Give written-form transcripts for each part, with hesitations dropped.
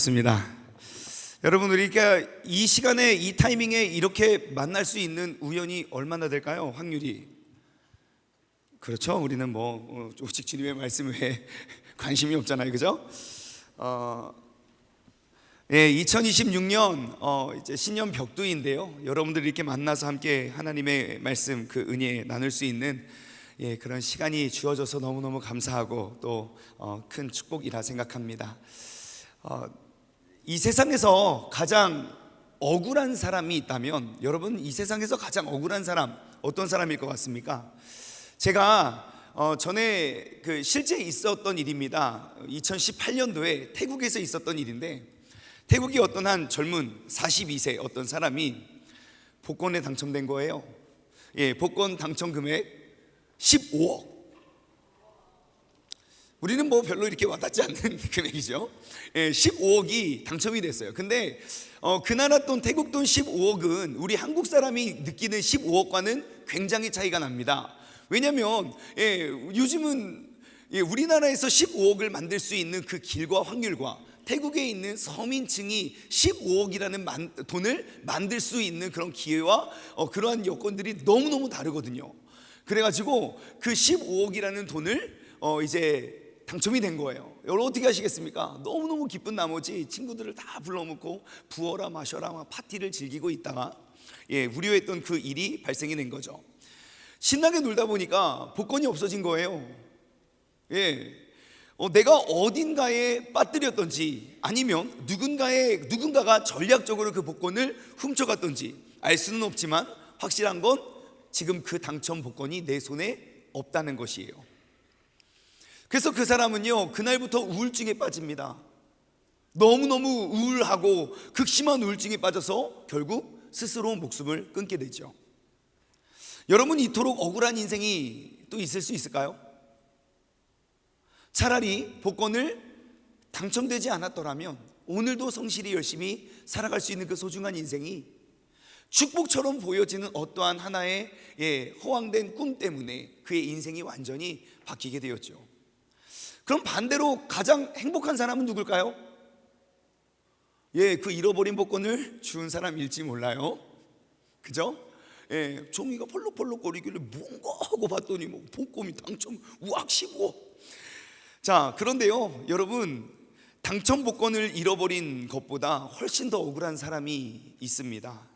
반갑습니다. 여러분, 우리가 이 시간에 이 타이밍에 이렇게 만날 수 있는 우연이 얼마나 될까요? 확률이. 그렇죠? 우리는 오직 주님의 말씀에 관심이 없잖아요, 그죠? 2026년 이제 신년 벽두인데요. 여러분들이 이렇게 만나서 함께 하나님의 말씀 그 은혜 나눌 수 있는 그런 시간이 주어져서 너무너무 감사하고 또 큰 축복이라 생각합니다. 이 세상에서 가장 억울한 사람이 있다면, 여러분, 이 세상에서 가장 억울한 사람 어떤 사람일 것 같습니까? 제가 전에 실제 있었던 일입니다. 2018년도에 태국에서 있었던 일인데, 태국이 어떤 한 젊은 42세 어떤 사람이 복권에 당첨된 거예요. 복권 당첨 금액 15억. 우리는 별로 이렇게 와닿지 않는 금액이죠. 15억이 당첨이 됐어요. 근데 그 나라 돈, 태국 돈 15억은 우리 한국 사람이 느끼는 15억과는 굉장히 차이가 납니다. 왜냐하면 요즘은 우리나라에서 15억을 만들 수 있는 그 길과 확률과 태국에 있는 서민층이 15억이라는 돈을 만들 수 있는 그런 기회와 그러한 여건들이 너무너무 다르거든요. 그래가지고 그 15억이라는 돈을 이제 당첨이 된 거예요. 여러분 어떻게 하시겠습니까? 너무너무 기쁜 나머지 친구들을 다 불러놓고 부어라 마셔라 막 파티를 즐기고 있다가 우려했던 그 일이 발생이 된 거죠. 신나게 놀다 보니까 복권이 없어진 거예요. 내가 어딘가에 빠뜨렸던지 아니면 누군가가 전략적으로 그 복권을 훔쳐갔던지 알 수는 없지만 확실한 건 지금 그 당첨 복권이 내 손에 없다는 것이에요. 그래서 그 사람은요, 그날부터 우울증에 빠집니다. 너무너무 우울하고 극심한 우울증에 빠져서 결국 스스로 목숨을 끊게 되죠. 여러분, 이토록 억울한 인생이 또 있을 수 있을까요? 차라리 복권을 당첨되지 않았더라면 오늘도 성실히 열심히 살아갈 수 있는 그 소중한 인생이 축복처럼 보여지는 어떠한 하나의 허황된 꿈 때문에 그의 인생이 완전히 바뀌게 되었죠. 그럼 반대로 가장 행복한 사람은 누굴까요? 그 잃어버린 복권을 준 사람일지 몰라요. 그죠? 종이가 펄럭펄럭 거리길래 뭔가 하고 봤더니 복권이 당첨 우악 15억. 자, 그런데요, 여러분, 당첨 복권을 잃어버린 것보다 훨씬 더 억울한 사람이 있습니다.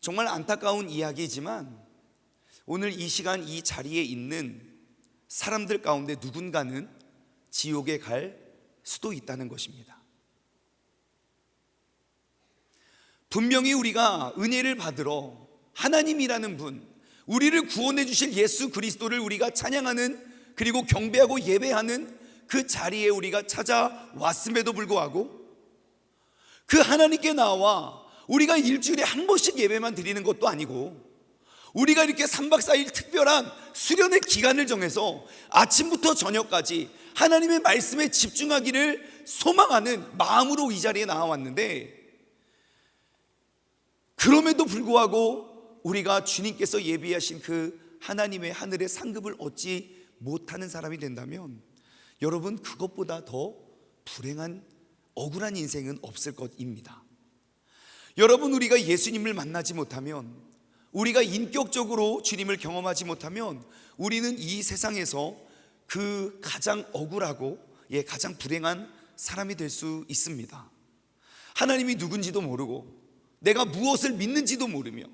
정말 안타까운 이야기지만 오늘 이 시간 이 자리에 있는 사람들 가운데 누군가는 지옥에 갈 수도 있다는 것입니다. 분명히 우리가 은혜를 받으러 하나님이라는 분, 우리를 구원해 주실 예수 그리스도를 우리가 찬양하는, 그리고 경배하고 예배하는 그 자리에 우리가 찾아왔음에도 불구하고 그 하나님께 나와 우리가 일주일에 한 번씩 예배만 드리는 것도 아니고 우리가 이렇게 3박 4일 특별한 수련의 기간을 정해서 아침부터 저녁까지 하나님의 말씀에 집중하기를 소망하는 마음으로 이 자리에 나와왔는데, 그럼에도 불구하고 우리가 주님께서 예비하신 그 하나님의 하늘의 상급을 얻지 못하는 사람이 된다면, 여러분, 그것보다 더 불행한 억울한 인생은 없을 것입니다. 여러분, 우리가 예수님을 만나지 못하면, 우리가 인격적으로 주님을 경험하지 못하면 우리는 이 세상에서 그 가장 억울하고 가장 불행한 사람이 될 수 있습니다. 하나님이 누군지도 모르고 내가 무엇을 믿는지도 모르며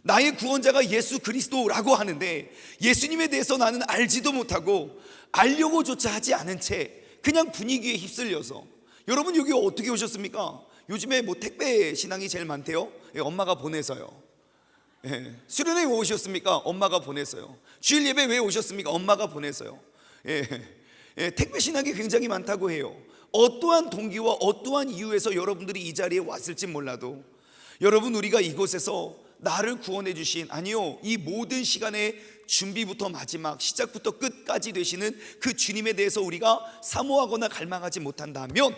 나의 구원자가 예수 그리스도라고 하는데 예수님에 대해서 나는 알지도 못하고 알려고조차 하지 않은 채 그냥 분위기에 휩쓸려서, 여러분 여기 어떻게 오셨습니까? 요즘에 택배 신앙이 제일 많대요. 엄마가 보내서요. 수련회 왜 오셨습니까? 엄마가 보내서요. 주일 예배 왜 오셨습니까? 엄마가 보내서요. 택배 신학이 굉장히 많다고 해요. 어떠한 동기와 어떠한 이유에서 여러분들이 이 자리에 왔을지 몰라도, 여러분, 우리가 이곳에서 나를 구원해 주신, 아니요, 이 모든 시간의 준비부터 마지막, 시작부터 끝까지 되시는 그 주님에 대해서 우리가 사모하거나 갈망하지 못한다면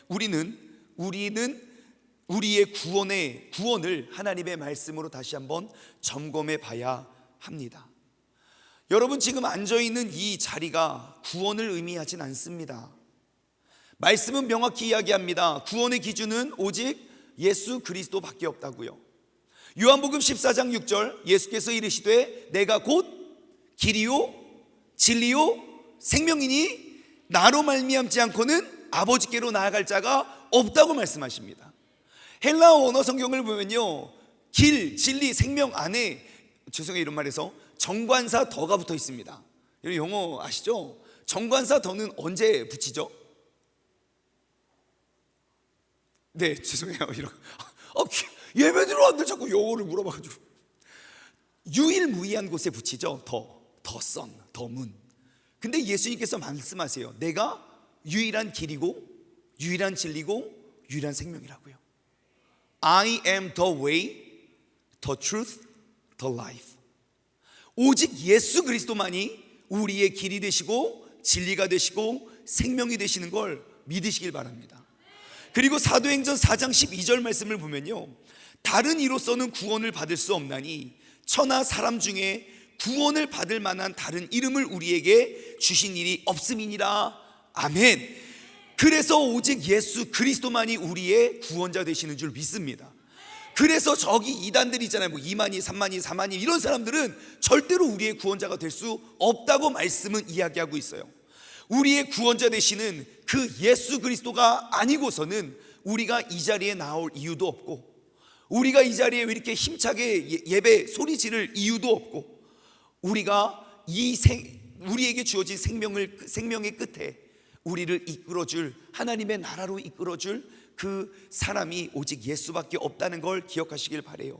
우리는 우리의 구원을 하나님의 말씀으로 다시 한번 점검해 봐야 합니다. 여러분, 지금 앉아있는 이 자리가 구원을 의미하진 않습니다. 말씀은 명확히 이야기합니다. 구원의 기준은 오직 예수 그리스도밖에 없다고요. 요한복음 14장 6절, 예수께서 이르시되 내가 곧 길이요 진리요 생명이니 나로 말미암지 않고는 아버지께로 나아갈 자가 없다고 말씀하십니다. 헬라어 원어 성경을 보면요, 길, 진리, 생명 안에, 죄송해요 이런 말해서, 정관사 더가 붙어 있습니다. 여러분 영어 아시죠? 정관사 더는 언제 붙이죠? 네, 죄송해요. 이런 예배 들어왔는데 자꾸 영어를 물어봐가지고. 유일무이한 곳에 붙이죠. 더 선, 더 문. 근데 예수님께서 말씀하세요. 내가 유일한 길이고 유일한 진리고 유일한 생명이라고요. I am the way, the truth, the life. 오직 예수 그리스도만이 우리의 길이 되시고 진리가 되시고 생명이 되시는 걸 믿으시길 바랍니다. 그리고 사도행전 4장 12절 말씀을 보면요, 다른 이로서는 구원을 받을 수 없나니 천하 사람 중에 구원을 받을 만한 다른 이름을 우리에게 주신 일이 없음이니라. 아멘. 그래서 오직 예수 그리스도만이 우리의 구원자 되시는 줄 믿습니다. 그래서 저기 이단들 있잖아요, 뭐 2만이 3만이 4만이 이런 사람들은 절대로 우리의 구원자가 될 수 없다고 말씀은 이야기하고 있어요. 우리의 구원자 되시는 그 예수 그리스도가 아니고서는 우리가 이 자리에 나올 이유도 없고, 우리가 이 자리에 왜 이렇게 힘차게 예배 소리 지를 이유도 없고, 우리가 우리에게 주어진 생명의 끝에 우리를 이끌어줄, 하나님의 나라로 이끌어줄 그 사람이 오직 예수밖에 없다는 걸 기억하시길 바래요.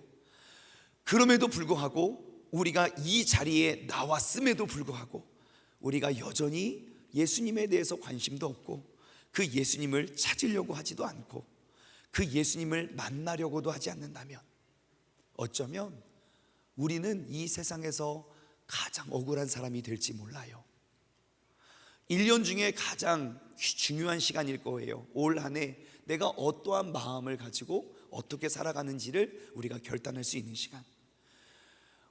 그럼에도 불구하고, 우리가 이 자리에 나왔음에도 불구하고 우리가 여전히 예수님에 대해서 관심도 없고, 그 예수님을 찾으려고 하지도 않고, 그 예수님을 만나려고도 하지 않는다면 어쩌면 우리는 이 세상에서 가장 억울한 사람이 될지 몰라요. 1년 중에 가장 중요한 시간일 거예요. 올 한 해 내가 어떠한 마음을 가지고 어떻게 살아가는지를 우리가 결단할 수 있는 시간.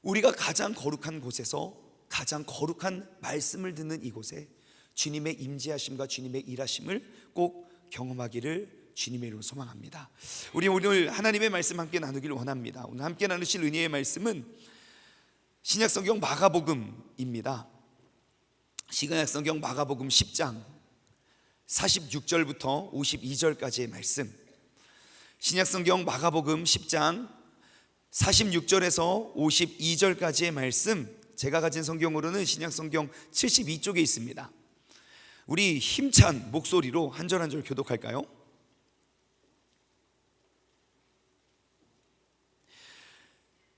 우리가 가장 거룩한 곳에서 가장 거룩한 말씀을 듣는 이곳에 주님의 임재하심과 주님의 일하심을 꼭 경험하기를 주님의 이름으로 소망합니다. 우리 오늘 하나님의 말씀 함께 나누기를 원합니다. 오늘 함께 나누실 은혜의 말씀은 신약성경 마가복음입니다. 신약성경 마가복음 10장 46절부터 52절까지의 말씀. 신약성경 마가복음 10장 46절에서 52절까지의 말씀, 제가 가진 성경으로는 신약성경 72쪽에 있습니다. 우리 힘찬 목소리로 한 절 한 절 교독할까요?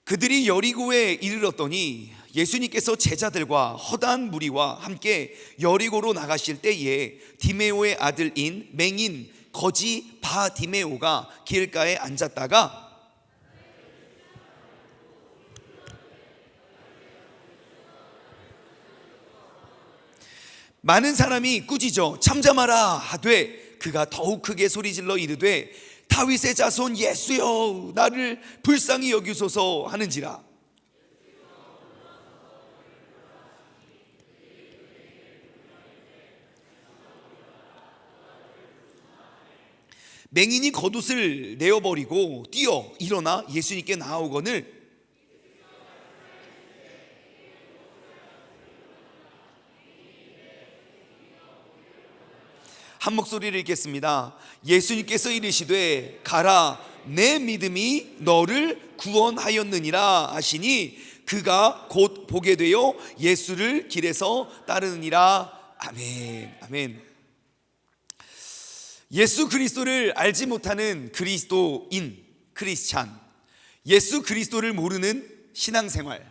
그들이 여리고에 이르렀더니 예수님께서 제자들과 허다한 무리와 함께 여리고로 나가실 때에 디메오의 아들인 맹인 거지 바디메오가 길가에 앉았다가 많은 사람이 꾸짖어 잠잠하라 하되 그가 더욱 크게 소리질러 이르되 다윗의 자손 예수여 나를 불쌍히 여기소서 하는지라. 맹인이 겉옷을 내어버리고 뛰어 일어나 예수님께 나아오거늘 한 목소리를 읽겠습니다. 예수님께서 이르시되 가라 내 믿음이 너를 구원하였느니라 하시니 그가 곧 보게 되어 예수를 길에서 따르느니라. 아멘. 아멘. 예수 그리스도를 알지 못하는 그리스도인, 크리스찬, 예수 그리스도를 모르는 신앙생활,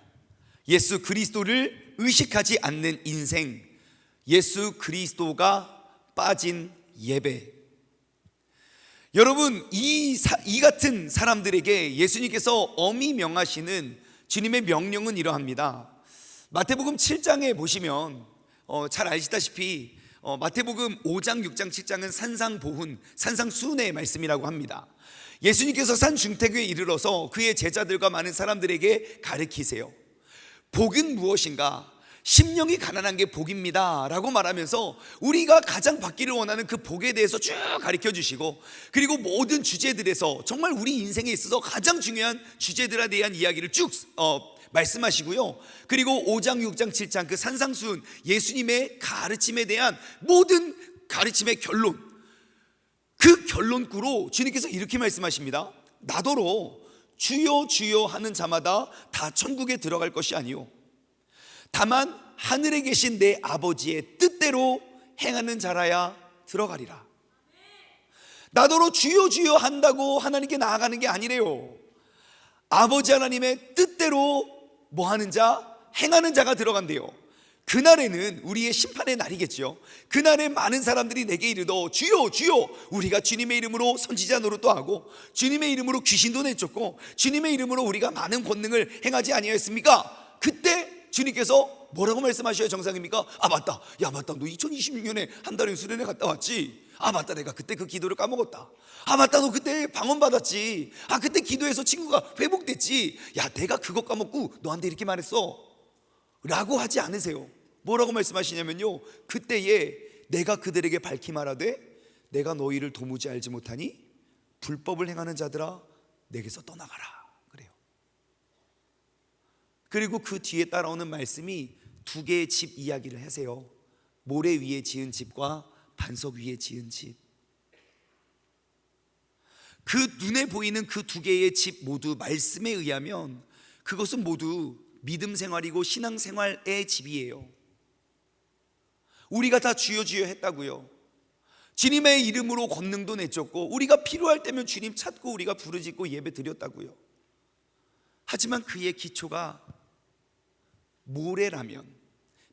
예수 그리스도를 의식하지 않는 인생, 예수 그리스도가 빠진 예배. 여러분, 이 같은 사람들에게 예수님께서 엄히 명하시는 주님의 명령은 이러합니다. 마태복음 7장에 보시면 잘 아시다시피 마태복음 5장, 6장, 7장은 산상보훈, 산상수훈의 말씀이라고 합니다. 예수님께서 산중태교에 이르러서 그의 제자들과 많은 사람들에게 가르치세요. 복은 무엇인가? 심령이 가난한 게 복입니다 라고 말하면서 우리가 가장 받기를 원하는 그 복에 대해서 쭉 가르쳐 주시고, 그리고 모든 주제들에서 정말 우리 인생에 있어서 가장 중요한 주제들에 대한 이야기를 쭉 말씀하시고요. 그리고 5장, 6장, 7장 그 산상수훈, 예수님의 가르침에 대한 모든 가르침의 결론, 그 결론구로 주님께서 이렇게 말씀하십니다. 나더러 주여 주여 하는 자마다 다 천국에 들어갈 것이 아니요 다만 하늘에 계신 내 아버지의 뜻대로 행하는 자라야 들어가리라. 나더러 주여 주여 한다고 하나님께 나아가는 게 아니래요. 아버지 하나님의 뜻대로 뭐 하는 자? 행하는 자가 들어간대요. 그날에는 우리의 심판의 날이겠죠. 그날에 많은 사람들이 내게 이르더 주여 주여 우리가 주님의 이름으로 선지자 노릇도 하고 주님의 이름으로 귀신도 내쫓고 주님의 이름으로 우리가 많은 권능을 행하지 아니하였습니까? 그때 주님께서 뭐라고 말씀하셔야 정상입니까? 아 맞다, 야 맞다, 너 2026년에 한 달에 수련회 갔다 왔지? 아 맞다, 내가 그때 그 기도를 까먹었다. 아 맞다, 너 그때 방언 받았지? 아 그때 기도해서 친구가 회복됐지? 야 내가 그거 까먹고 너한테 이렇게 말했어 라고 하지 않으세요. 뭐라고 말씀하시냐면요, 그때에 내가 그들에게 밝히 말하되 내가 너희를 도무지 알지 못하니 불법을 행하는 자들아 내게서 떠나가라 그래요. 그리고 그 뒤에 따라오는 말씀이 두 개의 집 이야기를 하세요. 모래 위에 지은 집과 반석 위에 지은 집. 그 눈에 보이는 그 두 개의 집 모두 말씀에 의하면 그것은 모두 믿음 생활이고 신앙 생활의 집이에요. 우리가 다 주여 주여 했다고요. 주님의 이름으로 권능도 내쫓고 우리가 필요할 때면 주님 찾고 우리가 부르짖고 예배 드렸다고요. 하지만 그의 기초가 모래라면,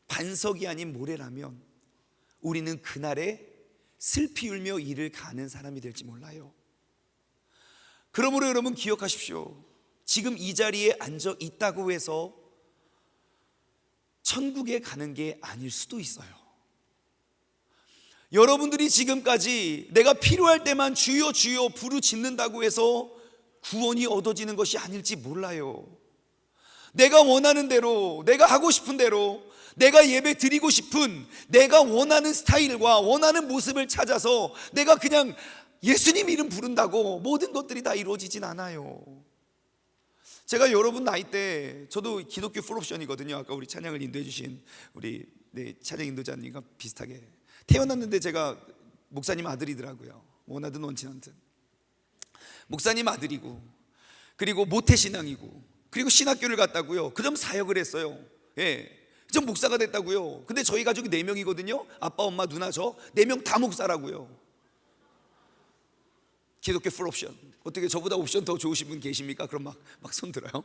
반석이 아닌 모래라면 우리는 그날에 슬피 울며 이를 가는 사람이 될지 몰라요. 그러므로 여러분 기억하십시오. 지금 이 자리에 앉아 있다고 해서 천국에 가는 게 아닐 수도 있어요. 여러분들이 지금까지 내가 필요할 때만 주여 주여 부르짖는다고 해서 구원이 얻어지는 것이 아닐지 몰라요. 내가 원하는 대로, 내가 하고 싶은 대로, 내가 예배 드리고 싶은 내가 원하는 스타일과 원하는 모습을 찾아서 내가 그냥 예수님 이름 부른다고 모든 것들이 다 이루어지진 않아요. 제가 여러분 나이 때, 저도 기독교 풀옵션이거든요. 아까 우리 찬양을 인도해 주신 우리 찬양 인도자님과 비슷하게 태어났는데 제가 목사님 아들이더라고요. 원하든 원치 않든 목사님 아들이고, 그리고 모태신앙이고, 그리고 신학교를 갔다고요. 그럼 사역을 했어요. 예, 전 목사가 됐다고요. 근데 저희 가족이 4명이거든요 아빠, 엄마, 누나, 저 4명 다 목사라고요. 기독교 풀옵션. 어떻게 저보다 옵션 더 좋으신 분 계십니까? 그럼 막 손 들어요.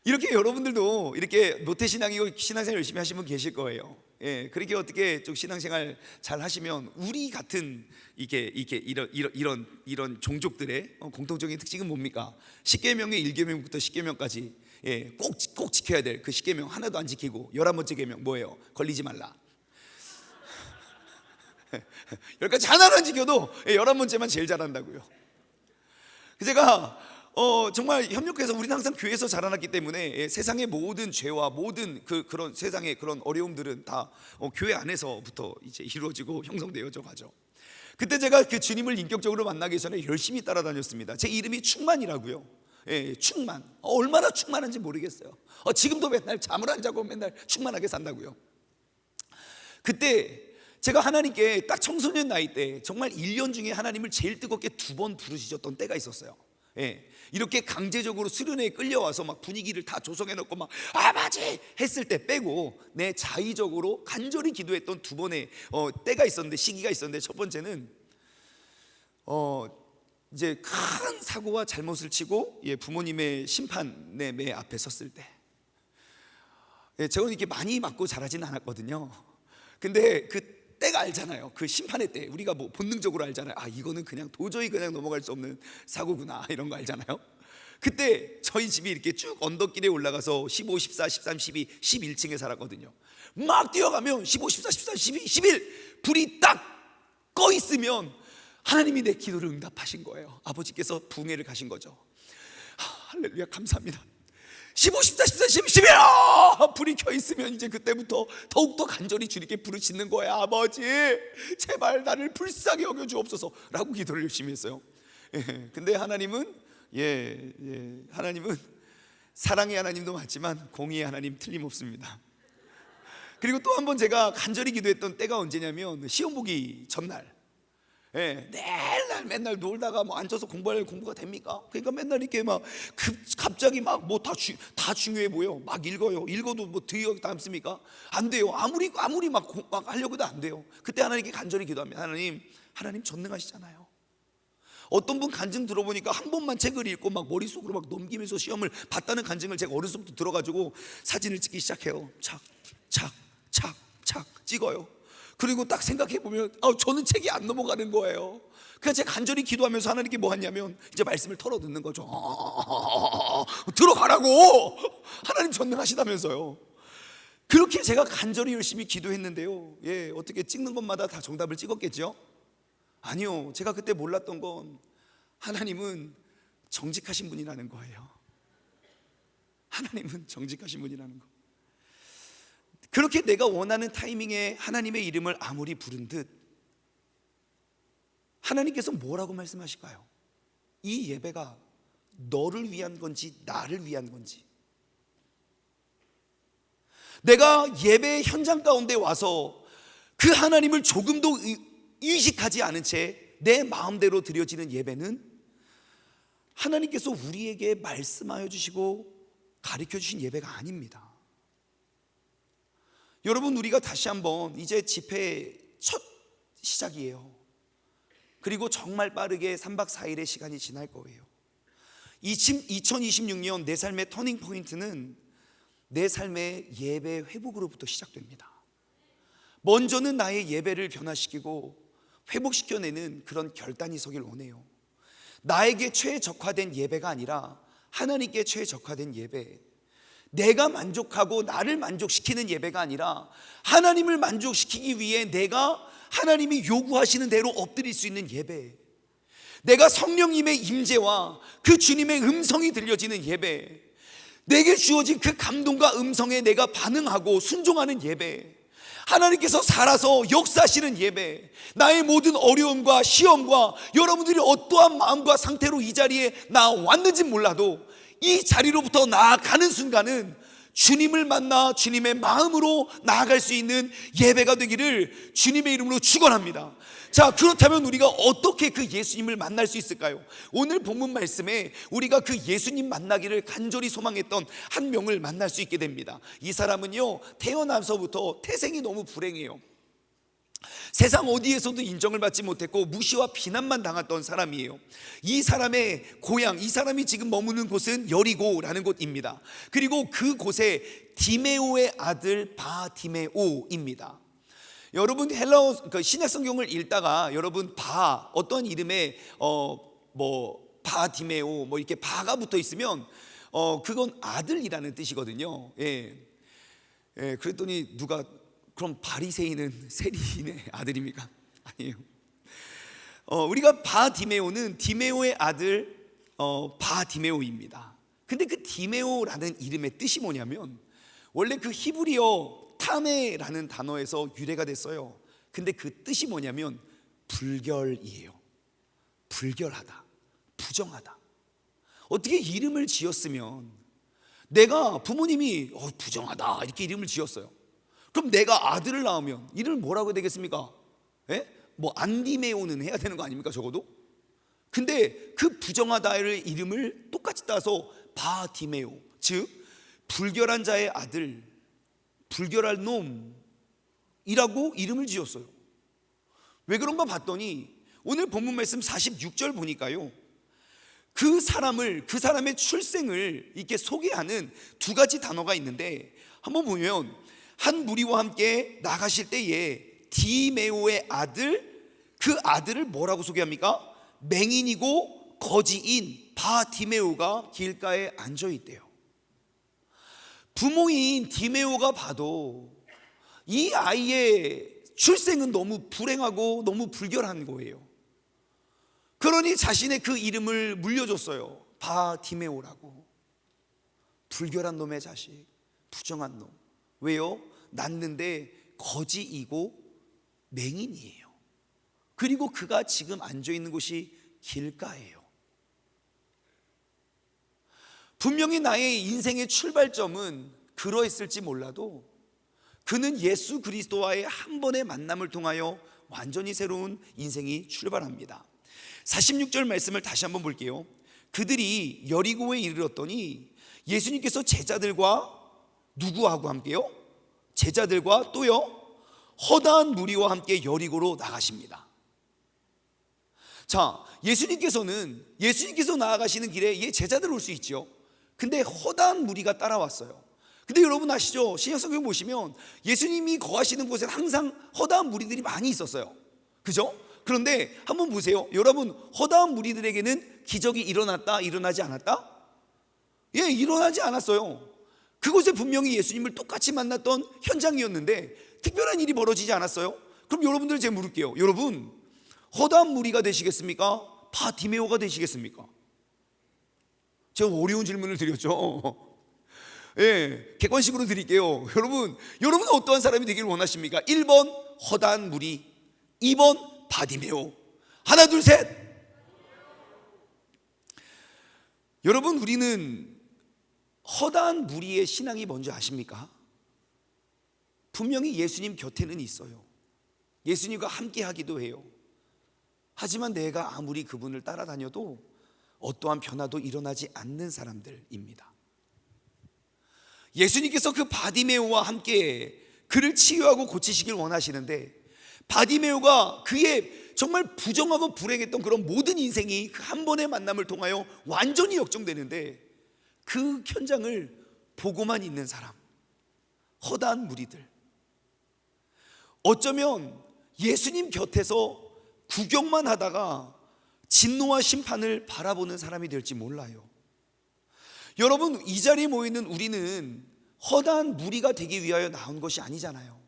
이렇게 여러분들도 이렇게 모태신앙이고 신앙생활 열심히 하시는 분 계실 거예요. 예, 그렇게 어떻게 좀 신앙생활 잘 하시면 우리 같은 이런 종족들의 공통적인 특징은 뭡니까? 10계명의 1계명부터 10계명까지 예, 꼭 지켜야 될 그 10계명 하나도 안 지키고 11번째 계명 뭐예요? 걸리지 말라. 10가지 하나는 안 지켜도 11번째만 제일 잘한다고요. 제가 정말 협력해서 우리는 항상 교회에서 자라났기 때문에 세상의 모든 죄와 모든 그런 세상의 그런 어려움들은 다 교회 안에서부터 이제 이루어지고 형성되어져 가죠. 그때 제가 그 주님을 인격적으로 만나기 전에 열심히 따라다녔습니다. 제 이름이 충만이라고요. 예, 충만. 얼마나 충만한지 모르겠어요. 지금도 맨날 잠을 안 자고 맨날 충만하게 산다고요. 그때 제가 하나님께 딱 청소년 나이 때 정말 1년 중에 하나님을 제일 뜨겁게 2번 부르짖었던 때가 있었어요. 예, 이렇게 강제적으로 수련회에 끌려와서 막 분위기를 다 조성해 놓고 막 아버지 했을 때 빼고 내 자의적으로 간절히 기도했던 2번의 때가 있었는데, 시기가 있었는데, 첫 번째는 이제 큰 사고와 잘못을 치고 부모님의 심판의 매 앞에 섰을 때, 제가 이렇게 많이 맞고 자라지는 않았거든요. 근데 그 때가 알잖아요. 그 심판의 때 우리가 뭐 본능적으로 알잖아요. 아 이거는 그냥 도저히 그냥 넘어갈 수 없는 사고구나 이런 거 알잖아요. 그때 저희 집이 이렇게 쭉 언덕길에 올라가서 15, 14, 13, 12, 11층에 살았거든요. 막 뛰어가면 15, 14, 13, 12, 11 불이 딱 꺼 있으면 하나님이 내 기도를 응답하신 거예요. 아버지께서 부흥회를 가신 거죠. 할렐루야, 감사합니다. 15, 14, 13, 14, 15 불이 켜 있으면 이제 그때부터 더욱더 간절히 주님께 부르짖는 거야. 아버지 제발 나를 불쌍히 여겨 주옵소서 라고 기도를 열심히 했어요. 근데 하나님은 하나님은 사랑의 하나님도 맞지만 공의의 하나님 틀림없습니다. 그리고 또 한 번 제가 간절히 기도했던 때가 언제냐면 시험 보기 전날. 맨날 놀다가 뭐 앉아서 공부하려면 공부가 됩니까? 그러니까 맨날 이렇게 막 갑자기 막 뭐 다 중요해 보여. 막 읽어도 뭐 뒤에 남습니까? 안 돼요. 아무리 막 하려고 해도 안 돼요. 그때 하나님께 간절히 기도합니다. 하나님 전능하시잖아요. 어떤 분 간증 들어보니까 한 번만 책을 읽고 막 머릿속으로 막 넘기면서 시험을 봤다는 간증을 제가 어려서부터 들어가지고 사진을 찍기 시작해요. 착 찍어요. 그리고 딱 생각해보면 저는 책이 안 넘어가는 거예요. 그래서 제가 간절히 기도하면서 하나님께 뭐 하냐면 이제 말씀을 털어듣는 거죠. 들어가라고. 하나님 전능하시다면서요. 그렇게 제가 간절히 열심히 기도했는데요, 어떻게 찍는 것마다 다 정답을 찍었겠죠? 아니요. 제가 그때 몰랐던 건 하나님은 정직하신 분이라는 거예요. 하나님은 정직하신 분이라는 거. 그렇게 내가 원하는 타이밍에 하나님의 이름을 아무리 부른 듯 하나님께서 뭐라고 말씀하실까요? 이 예배가 너를 위한 건지 나를 위한 건지, 내가 예배 현장 가운데 와서 그 하나님을 조금도 의식하지 않은 채 내 마음대로 드려지는 예배는 하나님께서 우리에게 말씀하여 주시고 가르쳐 주신 예배가 아닙니다. 여러분, 우리가 다시 한번 이제 집회 첫 시작이에요. 그리고 정말 빠르게 3박 4일의 시간이 지날 거예요. 2026년 내 삶의 터닝 포인트는 내 삶의 예배 회복으로부터 시작됩니다. 먼저는 나의 예배를 변화시키고 회복시켜내는 그런 결단이 서길 원해요. 나에게 최적화된 예배가 아니라 하나님께 최적화된 예배, 내가 만족하고 나를 만족시키는 예배가 아니라 하나님을 만족시키기 위해 내가 하나님이 요구하시는 대로 엎드릴 수 있는 예배, 내가 성령님의 임재와 그 주님의 음성이 들려지는 예배, 내게 주어진 그 감동과 음성에 내가 반응하고 순종하는 예배, 하나님께서 살아서 역사하시는 예배, 나의 모든 어려움과 시험과 여러분들이 어떠한 마음과 상태로 이 자리에 나왔는지 몰라도 이 자리로부터 나아가는 순간은 주님을 만나 주님의 마음으로 나아갈 수 있는 예배가 되기를 주님의 이름으로 축원합니다. 자, 그렇다면 우리가 어떻게 그 예수님을 만날 수 있을까요? 오늘 본문 말씀에 우리가 그 예수님 만나기를 간절히 소망했던 한 명을 만날 수 있게 됩니다. 이 사람은요, 태어나서부터 태생이 너무 불행해요. 세상 어디에서도 인정을 받지 못했고 무시와 비난만 당했던 사람이에요. 이 사람의 고향, 이 사람이 지금 머무는 곳은 여리고라는 곳입니다. 그리고 그 곳에 디메오의 아들 바디메오입니다. 여러분 헬라어 신약 성경을 읽다가 여러분 어떤 이름에 바디메오 이렇게 바가 붙어 있으면 그건 아들이라는 뜻이거든요. 그랬더니 누가 그럼 바리새인은 세리인의 아들입니까? 아니에요. 우리가 바디메오는 디메오의 아들 바디메오입니다. 근데 그 디메오라는 이름의 뜻이 뭐냐면 원래 그 히브리어 타메라는 단어에서 유래가 됐어요. 근데 그 뜻이 뭐냐면 불결이에요. 불결하다, 부정하다. 어떻게 이름을 지었으면, 내가 부모님이 부정하다 이렇게 이름을 지었어요. 그럼 내가 아들을 낳으면 이름을 뭐라고 해야 되겠습니까? 안디메오는 해야 되는 거 아닙니까, 적어도? 근데 그 부정하다의 이름을 똑같이 따서 바디메오, 즉 불결한 자의 아들, 불결할 놈이라고 이름을 지었어요. 왜 그런가 봤더니 오늘 본문 말씀 46절 보니까요, 그 사람의 출생을 이렇게 소개하는 두 가지 단어가 있는데, 한번 보면 한 무리와 함께 나가실 때에 디메오의 아들, 그 아들을 뭐라고 소개합니까? 맹인이고 거지인 바디메오가 길가에 앉아 있대요. 부모인 디메오가 봐도 이 아이의 출생은 너무 불행하고 너무 불결한 거예요. 그러니 자신의 그 이름을 물려줬어요. 바디메오라고. 불결한 놈의 자식, 부정한 놈. 왜요? 낳는데 거지이고 맹인이에요. 그리고 그가 지금 앉아있는 곳이 길가예요. 분명히 나의 인생의 출발점은 그러했을지 몰라도 그는 예수 그리스도와의 한 번의 만남을 통하여 완전히 새로운 인생이 출발합니다. 46절 말씀을 다시 한번 볼게요. 그들이 여리고에 이르렀더니 예수님께서 제자들과 누구하고 함께요? 제자들과 또요 허다한 무리와 함께 여리고로 나가십니다. 자, 예수님께서 나아가시는 길에 제자들 올 수 있죠. 근데 허다한 무리가 따라왔어요. 근데 여러분 아시죠? 신약성경 보시면 예수님이 거하시는 곳에 항상 허다한 무리들이 많이 있었어요. 그죠? 그런데 한번 보세요. 여러분, 허다한 무리들에게는 기적이 일어났다, 일어나지 않았다? 예, 일어나지 않았어요. 그곳에 분명히 예수님을 똑같이 만났던 현장이었는데 특별한 일이 벌어지지 않았어요. 그럼 여러분들 제가 물을게요. 여러분, 허다한 무리가 되시겠습니까? 바디메오가 되시겠습니까? 제가 어려운 질문을 드렸죠. 예, 객관식으로 드릴게요. 여러분은 어떠한 사람이 되기를 원하십니까? 1번 허다한 무리, 2번 바디메오. 하나 둘 셋. 여러분, 우리는 허다한 무리의 신앙이 뭔지 아십니까? 분명히 예수님 곁에는 있어요. 예수님과 함께 하기도 해요. 하지만 내가 아무리 그분을 따라다녀도 어떠한 변화도 일어나지 않는 사람들입니다. 예수님께서 그 바디메오와 함께 그를 치유하고 고치시길 원하시는데 바디메오가 그의 정말 부정하고 불행했던 그런 모든 인생이 그 한 번의 만남을 통하여 완전히 역정되는데 그 현장을 보고만 있는 사람, 허다한 무리들. 어쩌면 예수님 곁에서 구경만 하다가 진노와 심판을 바라보는 사람이 될지 몰라요. 여러분, 이 자리에 모이는 우리는 허다한 무리가 되기 위하여 나온 것이 아니잖아요.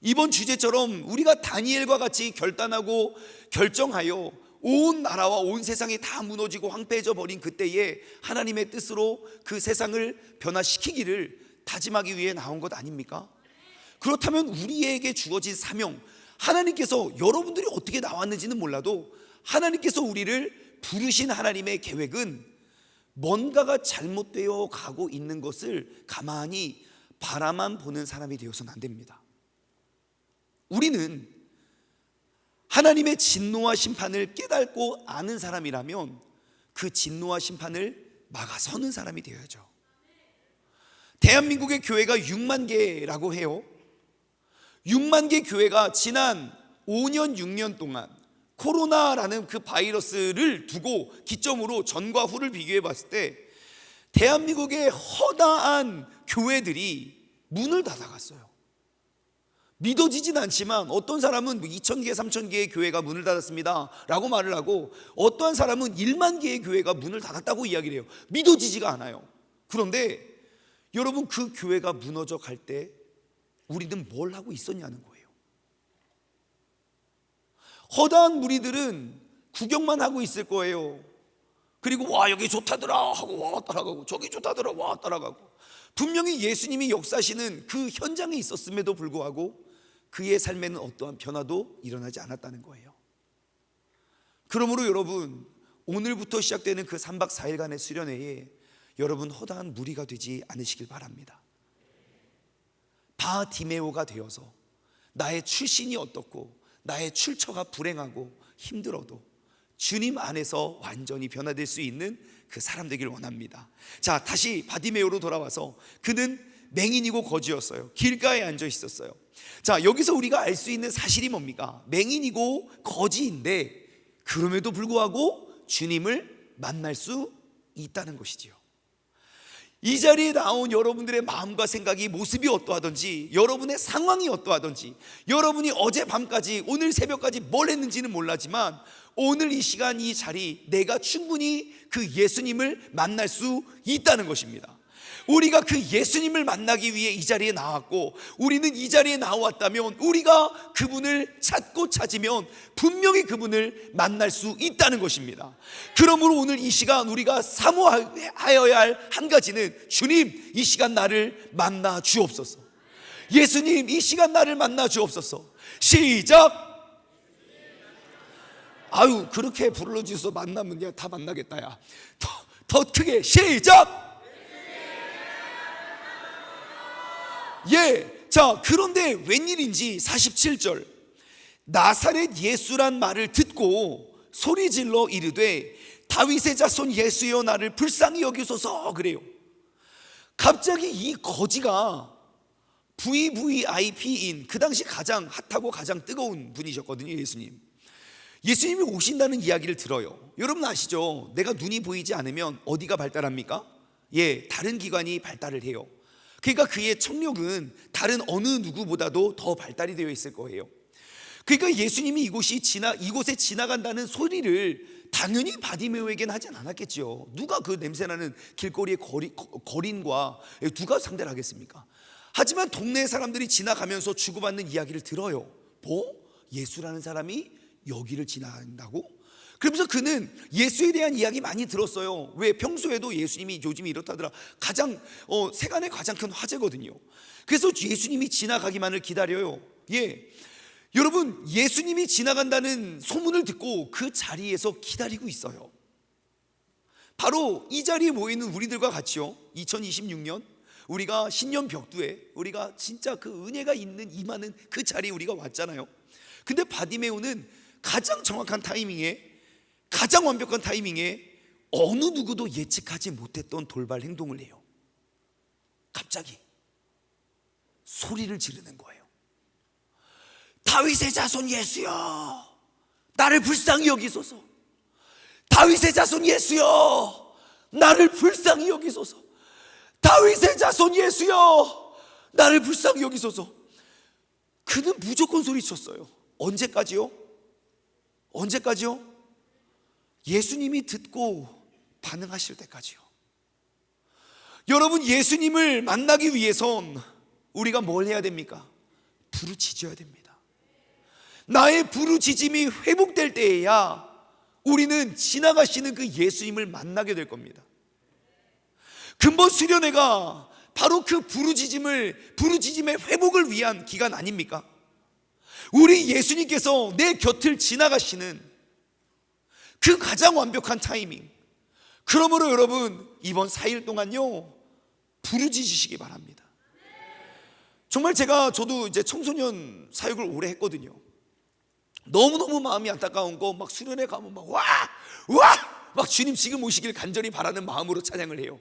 이번 주제처럼 우리가 다니엘과 같이 결단하고 결정하여 온 나라와 온 세상이 다 무너지고 황폐해져 버린 그때에 하나님의 뜻으로 그 세상을 변화시키기를 다짐하기 위해 나온 것 아닙니까? 그렇다면 우리에게 주어진 사명, 하나님께서 여러분들이 어떻게 나왔는지는 몰라도 하나님께서 우리를 부르신 하나님의 계획은 뭔가가 잘못되어 가고 있는 것을 가만히 바라만 보는 사람이 되어서는 안 됩니다. 우리는 하나님의 진노와 심판을 깨닫고 아는 사람이라면 그 진노와 심판을 막아서는 사람이 되어야죠. 대한민국의 교회가 6만 개라고 해요. 6만 개 교회가 지난 5년 6년 동안 코로나라는 그 바이러스를 두고 기점으로 전과 후를 비교해 봤을 때 대한민국의 허다한 교회들이 문을 닫아갔어요. 믿어지진 않지만 어떤 사람은 2,000개, 3,000개의 교회가 문을 닫았습니다 라고 말을 하고 어떠한 사람은 1만 개의 교회가 문을 닫았다고 이야기를 해요. 믿어지지가 않아요. 그런데 여러분, 그 교회가 무너져 갈 때 우리는 뭘 하고 있었냐는 거예요. 허다한 무리들은 구경만 하고 있을 거예요. 그리고 와, 여기 좋다더라 하고 와 따라가고, 저기 좋다더라 와 따라가고. 분명히 예수님이 역사하시는 그 현장에 있었음에도 불구하고 그의 삶에는 어떠한 변화도 일어나지 않았다는 거예요. 그러므로 여러분, 오늘부터 시작되는 그 3박 4일간의 수련회에 여러분 허다한 무리가 되지 않으시길 바랍니다. 바디메오가 되어서 나의 출신이 어떻고 나의 출처가 불행하고 힘들어도 주님 안에서 완전히 변화될 수 있는 그 사람 되길 원합니다. 자, 다시 바디메오로 돌아와서 그는 맹인이고 거지였어요. 길가에 앉아 있었어요. 자, 여기서 우리가 알 수 있는 사실이 뭡니까? 맹인이고 거지인데 그럼에도 불구하고 주님을 만날 수 있다는 것이지요. 이 자리에 나온 여러분들의 마음과 생각이, 모습이 어떠하든지, 여러분의 상황이 어떠하든지, 여러분이 어젯밤까지 오늘 새벽까지 뭘 했는지는 몰라지만 오늘 이 시간 이 자리 내가 충분히 그 예수님을 만날 수 있다는 것입니다. 우리가 그 예수님을 만나기 위해 이 자리에 나왔고, 우리는 이 자리에 나왔다면 우리가 그분을 찾고 찾으면 분명히 그분을 만날 수 있다는 것입니다. 그러므로 오늘 이 시간 우리가 사모하여야 할 한 가지는, 주님 이 시간 나를 만나 주옵소서. 예수님 이 시간 나를 만나 주옵소서. 시작. 아유, 그렇게 불러주셔서 만나면 내가 다 만나겠다. 야, 더 크게 시작. 예. 자, 그런데 웬일인지 47절, 나사렛 예수란 말을 듣고 소리질러 이르되 다윗의 자손 예수여 나를 불쌍히 여기소서 그래요. 갑자기 이 거지가 VVIP인 그 당시 가장 핫하고 가장 뜨거운 분이셨거든요. 예수님이 오신다는 이야기를 들어요. 여러분 아시죠? 내가 눈이 보이지 않으면 어디가 발달합니까? 예, 다른 기관이 발달을 해요. 그러니까 그의 청력은 다른 어느 누구보다도 더 발달이 되어 있을 거예요. 그러니까 예수님이 이곳에 지나간다는 소리를 당연히 바디메오에게는 하진 않았겠죠. 누가 그 냄새나는 길거리의 거린과 누가 상대를 하겠습니까? 하지만 동네 사람들이 지나가면서 주고받는 이야기를 들어요. 뭐? 예수라는 사람이 여기를 지나간다고? 그러면서 그는 예수에 대한 이야기 많이 들었어요. 왜? 평소에도 예수님이 요즘에 이렇다더라. 세간의 가장 큰 화제거든요. 그래서 예수님이 지나가기만을 기다려요. 예, 여러분 예수님이 지나간다는 소문을 듣고 그 자리에서 기다리고 있어요. 바로 이 자리에 모이는 우리들과 같이요, 2026년 우리가 신년 벽두에 우리가 진짜 그 은혜가 있는 임하는 그 자리에 우리가 왔잖아요. 근데 바디메오는 가장 정확한 타이밍에, 가장 완벽한 타이밍에 어느 누구도 예측하지 못했던 돌발 행동을 해요. 갑자기 소리를 지르는 거예요. 다윗의 자손 예수여 나를 불쌍히 여기소서. 다윗의 자손 예수여 나를 불쌍히 여기소서. 다윗의 자손 예수여 나를 불쌍히 여기소서. 그는 무조건 소리쳤어요. 언제까지요? 예수님이 듣고 반응하실 때까지요. 여러분 예수님을 만나기 위해선 우리가 뭘 해야 됩니까? 부르짖어야 됩니다. 나의 부르짖음이 회복될 때에야 우리는 지나가시는 그 예수님을 만나게 될 겁니다. 근본 수련회가 바로 그 부르짖음의 회복을 위한 기간 아닙니까? 우리 예수님께서 내 곁을 지나가시는 그 가장 완벽한 타이밍. 그러므로 여러분 이번 4일 동안요 부르짖으시기 바랍니다. 정말 저도 이제 청소년 사역을 오래 했거든요. 너무너무 마음이 안타까운 거, 막 수련회 가면 막 주님 지금 오시길 간절히 바라는 마음으로 찬양을 해요.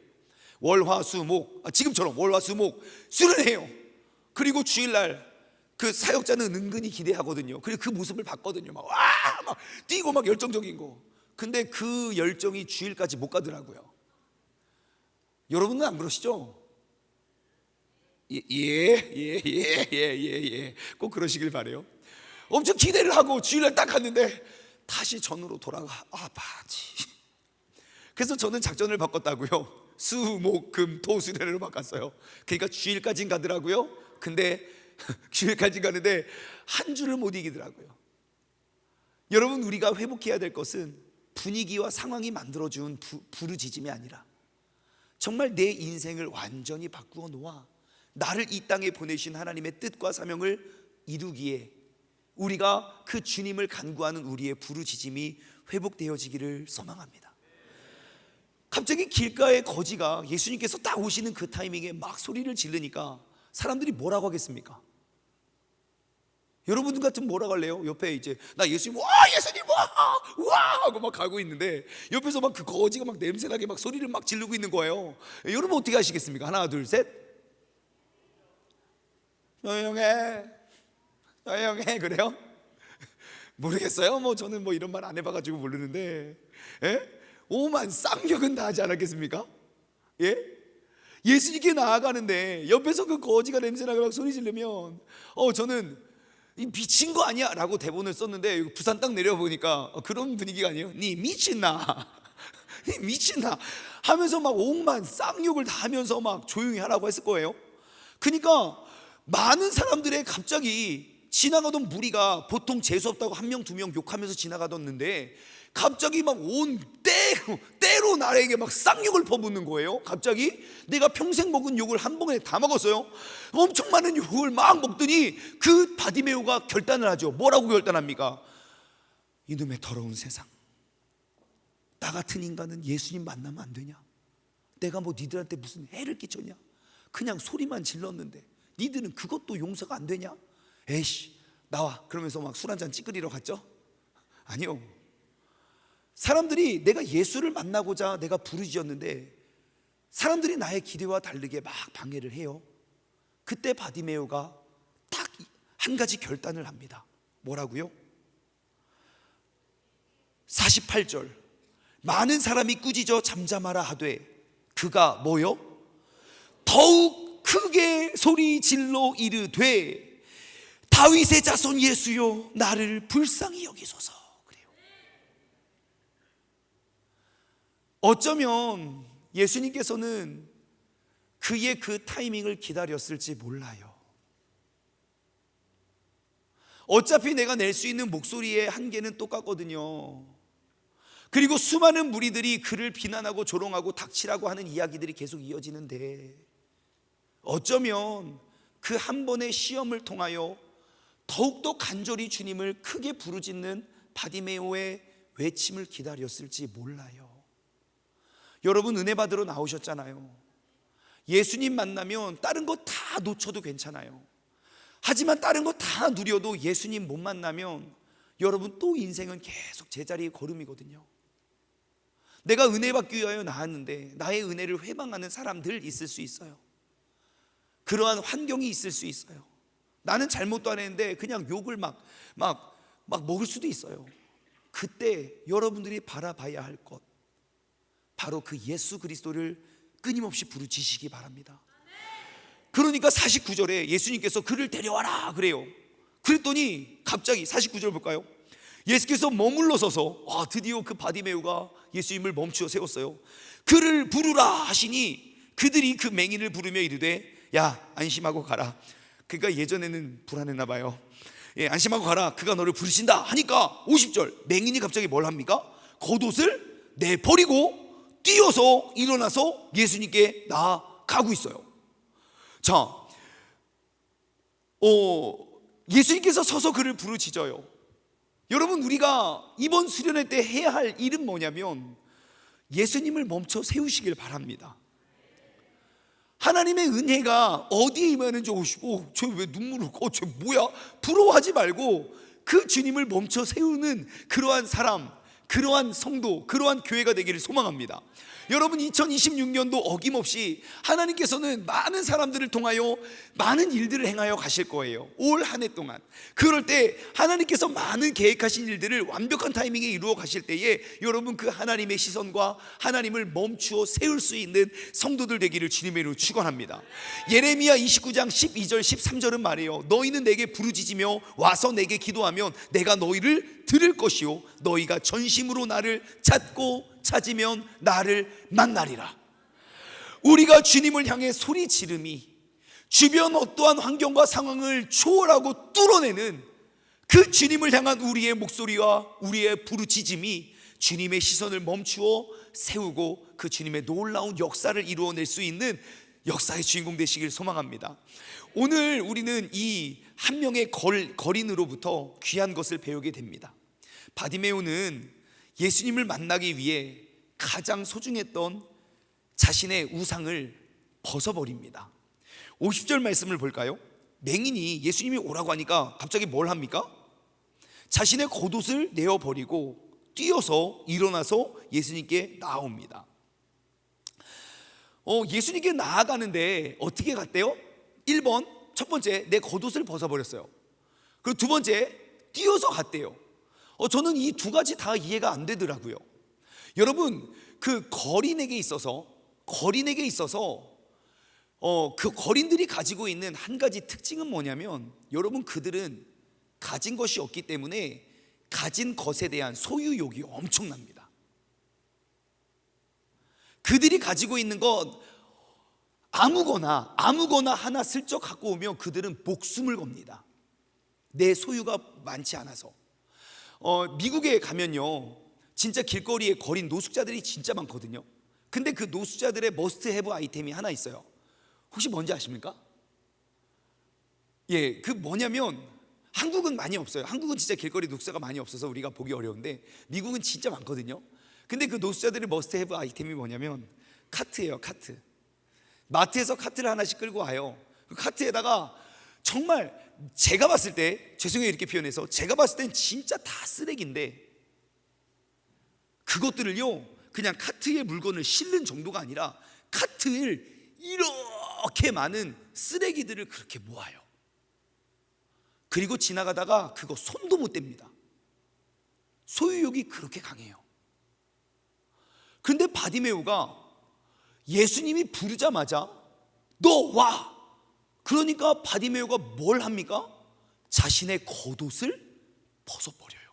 월화수목, 지금처럼 월화수목 수련회해요. 그리고 주일날 그 사역자는 은근히 기대하거든요. 그리고 그 모습을 봤거든요. 막 뛰고 막 열정적인 거. 근데 그 열정이 주일까지 못 가더라고요. 여러분은 안 그러시죠? 꼭 그러시길 바래요. 엄청 기대를 하고 주일날 딱 갔는데 다시 전으로 바지. 그래서 저는 작전을 바꿨다고요. 수, 목, 금, 토 수련회로 바꿨어요. 그러니까 주일까지는 가더라고요. 근데 주일까지 가는데 한 줄을 못 이기더라고요. 여러분 우리가 회복해야 될 것은 분위기와 상황이 만들어준 부르짖음이 아니라 정말 내 인생을 완전히 바꾸어 놓아 나를 이 땅에 보내신 하나님의 뜻과 사명을 이루기에 우리가 그 주님을 간구하는 우리의 부르짖음이 회복되어지기를 소망합니다. 갑자기 길가의 거지가 예수님께서 딱 오시는 그 타이밍에 막 소리를 지르니까 사람들이 뭐라고 하겠습니까? 여러분 같으면 뭐라고 할래요? 옆에 이제 나 예수님 예수님 와 하고 막 가고 있는데 옆에서 막 그 거지가 막 냄새나게 막 소리를 막 지르고 있는 거예요. 여러분 어떻게 하시겠습니까? 하나 둘 셋. 조용해 그래요? 모르겠어요. 저는 이런 말 안 해봐가지고 모르는데, 오만 쌍욕은 다 하지 않았겠습니까? 예? 예수님께 나아가는데 옆에서 그 거지가 냄새나게 막 소리 지르면 저는 미친 거 아니야? 라고 대본을 썼는데 부산 딱 내려보니까 그런 분위기가 아니에요. 니 미친나? 미친다 하면서 막 옥만 쌍욕을 다 하면서 막 조용히 하라고 했을 거예요. 그러니까 많은 사람들의 갑자기 지나가던 무리가 보통 재수없다고 한 명 두 명 욕하면서 지나가던데 갑자기 막 온 때로 나에게 막 쌍욕을 퍼붓는 거예요. 갑자기 내가 평생 먹은 욕을 한 번에 다 먹었어요. 엄청 많은 욕을 막 먹더니 그 바디메오가 결단을 하죠. 뭐라고 결단합니까? 이놈의 더러운 세상, 나 같은 인간은 예수님 만나면 안 되냐? 내가 뭐 니들한테 무슨 해를 끼쳤냐? 그냥 소리만 질렀는데 니들은 그것도 용서가 안 되냐? 에이씨 나와. 그러면서 막 술 한잔 찌그리러 갔죠? 아니요. 사람들이 내가 예수를 만나고자 내가 부르짖었는데 사람들이 나의 기대와 다르게 막 방해를 해요. 그때 바디메오가 딱 한 가지 결단을 합니다. 뭐라고요? 48절, 많은 사람이 꾸짖어 잠잠하라 하되 그가 뭐요? 더욱 크게 소리 질러 이르되 다윗의 자손 예수여 나를 불쌍히 여기소서. 그래요. 어쩌면 예수님께서는 그의 그 타이밍을 기다렸을지 몰라요. 어차피 내가 낼 수 있는 목소리의 한계는 똑같거든요. 그리고 수많은 무리들이 그를 비난하고 조롱하고 닥치라고 하는 이야기들이 계속 이어지는데 어쩌면 그 한 번의 시험을 통하여 더욱더 간절히 주님을 크게 부르짖는 바디메오의 외침을 기다렸을지 몰라요. 여러분 은혜 받으러 나오셨잖아요. 예수님 만나면 다른 거 다 놓쳐도 괜찮아요. 하지만 다른 거 다 누려도 예수님 못 만나면 여러분 또 인생은 계속 제자리의 걸음이거든요. 내가 은혜 받기 위하여 나왔는데 나의 은혜를 회방하는 사람들 있을 수 있어요. 그러한 환경이 있을 수 있어요. 나는 잘못도 안 했는데 그냥 욕을 막 먹을 수도 있어요. 그때 여러분들이 바라봐야 할 것, 바로 그 예수 그리스도를 끊임없이 부르짖으시기 바랍니다. 그러니까 49절에 예수님께서 그를 데려와라 그래요. 그랬더니 갑자기 49절 볼까요? 예수께서 머물러 서서 드디어 그 바디메오가 예수님을 멈추어 세웠어요. 그를 부르라 하시니 그들이 그 맹인을 부르며 이르되 야 안심하고 가라. 그러니까 예전에는 불안했나 봐요. 안심하고 가라, 그가 너를 부르신다 하니까 50절 맹인이 갑자기 뭘 합니까? 겉옷을 내버리고 뛰어서 일어나서 예수님께 나아가고 있어요. 자, 예수님께서 서서 그를 부르짖어요. 여러분 우리가 이번 수련회 때 해야 할 일은 뭐냐면 예수님을 멈춰 세우시길 바랍니다. 하나님의 은혜가 어디에 임하는지 오시고 저 왜 눈물 흘고 저 뭐야? 부러워하지 말고 그 주님을 멈춰 세우는 그러한 사람, 그러한 성도, 그러한 교회가 되기를 소망합니다. 여러분 2026년도 어김없이 하나님께서는 많은 사람들을 통하여 많은 일들을 행하여 가실 거예요. 올 한 해 동안. 그럴 때 하나님께서 많은 계획하신 일들을 완벽한 타이밍에 이루어 가실 때에 여러분 그 하나님의 시선과 하나님을 멈추어 세울 수 있는 성도들 되기를 주님의 이름으로 축원합니다. 예레미야 29장 12절 13절은 말해요. 너희는 내게 부르짖으며 와서 내게 기도하면 내가 너희를 들을 것이요 너희가 전심으로 나를 찾으면 나를 만나리라. 우리가 주님을 향해 소리 지름이 주변 어떠한 환경과 상황을 초월하고 뚫어내는 그 주님을 향한 우리의 목소리와 우리의 부르짖음이 주님의 시선을 멈추어 세우고 그 주님의 놀라운 역사를 이루어낼 수 있는 역사의 주인공 되시길 소망합니다. 오늘 우리는 이 한 명의 거린으로부터 귀한 것을 배우게 됩니다. 바디메오는 예수님을 만나기 위해 가장 소중했던 자신의 우상을 벗어버립니다. 50절 말씀을 볼까요? 맹인이 예수님이 오라고 하니까 갑자기 뭘 합니까? 자신의 겉옷을 내어버리고 뛰어서 일어나서 예수님께 나옵니다. 예수님께 나아가는데 어떻게 갔대요? 1번 첫 번째 내 겉옷을 벗어버렸어요. 그리고 두 번째 뛰어서 갔대요. 저는 이 두 가지 다 이해가 안 되더라고요. 여러분 그 거린에게 있어서 그 거린들이 가지고 있는 한 가지 특징은 뭐냐면 여러분 그들은 가진 것이 없기 때문에 가진 것에 대한 소유욕이 엄청납니다. 그들이 가지고 있는 것 아무거나 하나 슬쩍 갖고 오면 그들은 목숨을 겁니다. 내 소유가 많지 않아서. 미국에 가면요, 진짜 길거리에 거린 노숙자들이 진짜 많거든요. 근데 그 노숙자들의 머스트 해브 아이템이 하나 있어요. 혹시 뭔지 아십니까? 예, 그 뭐냐면, 한국은 많이 없어요. 한국은 진짜 길거리 노숙자가 많이 없어서 우리가 보기 어려운데 미국은 진짜 많거든요. 근데 그 노숙자들의 머스트 해브 아이템이 뭐냐면 카트예요. 카트. 마트에서 카트를 하나씩 끌고 와요. 그 카트에다가 정말 제가 봤을 때, 죄송해요 이렇게 표현해서, 제가 봤을 땐 진짜 다 쓰레기인데 그것들을요 그냥 카트에 물건을 실는 정도가 아니라 카트를 이렇게 많은 쓰레기들을 그렇게 모아요. 그리고 지나가다가 그거 손도 못 댑니다. 소유욕이 그렇게 강해요. 근데 바디메오가 예수님이 부르자마자 너 와! 그러니까 바디메오가 뭘 합니까? 자신의 겉옷을 벗어버려요.